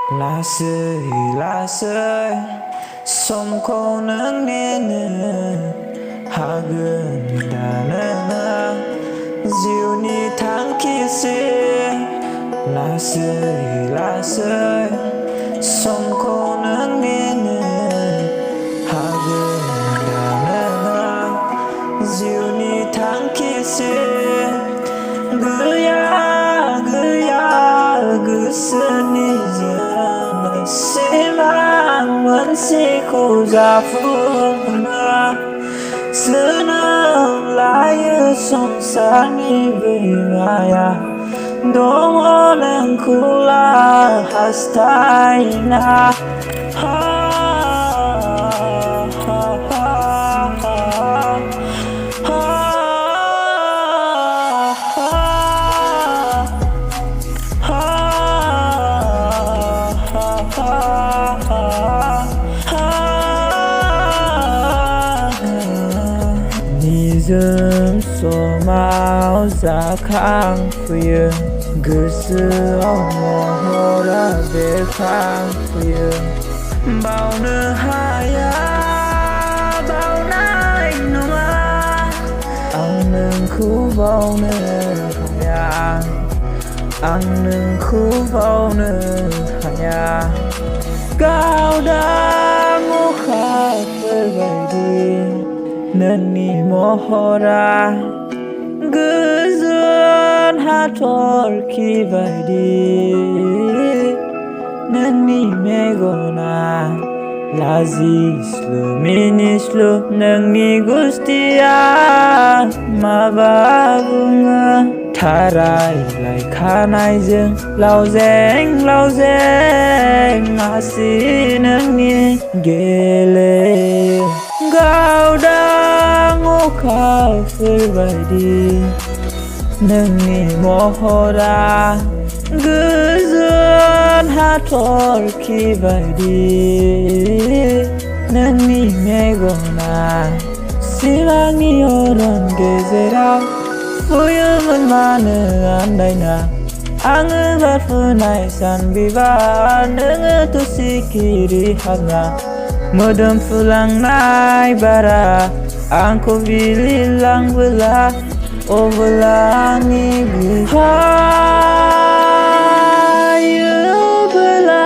लासै लासै समखौ नों नेनो हागोन दा नों जिउनि थांखिसिम लासै लासै समखौ नों नेनो हागोन दा नों जिउनि थांखिसिम गैया गैया गोसोनि सिमां मोनसेखौ जाफुंहोनो जोनोम लायो संसारनि बिमाया दङ नोंखौला हास्थायना निजोम समाव जाखांफैयो गोसोआव महरा बेरखांफैयो बावनो हाया बावनाय नङा आं नोंखौ बावनो हाया आं नोंखौ बावनो हाया गावदां अखाफोरबायदि नोंनि महरा गोजोन हाथरखि बायदि नोंनि मेगना लाजिस्लु मिनिस्लु नोंनि गुस्थिया माबा बुङो थारायलाय खानायजों लावजें लावजें आसि नोंनि गेलेयो गावदां अखाफोरबायदि नोंनि महरा गोजोन हाथरखि बायदि नोंनि मेगना सिमांनि अरन गेजेराव फुयोमोन मानो आन्दायना आङो बारफुनाय सान बिबार नोङोथ' सिखिरि हाग्रा मोदोमफुलांनाय बारा आंखौ बिलिरलांबोला अब्ला आंनि हायोबोला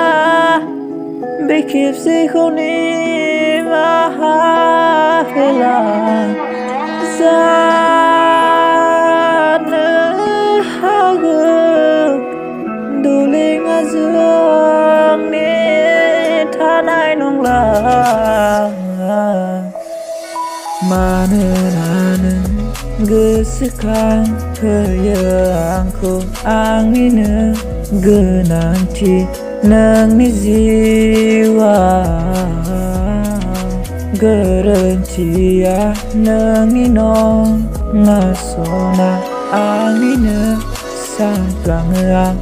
बे खेबसेखौ निमाहा होला जानो हागौ दुलिङा जोंनि थानाय नंला मानोना नों गोसोखांहोयो आंखौ आंनिनो गोनांथि नोंनि जिउआव गोरोन्थिया नोंनि नङा सना आंनिनो सानफ्लाङो आं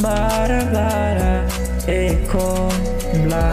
बारा बारा एखनब्ला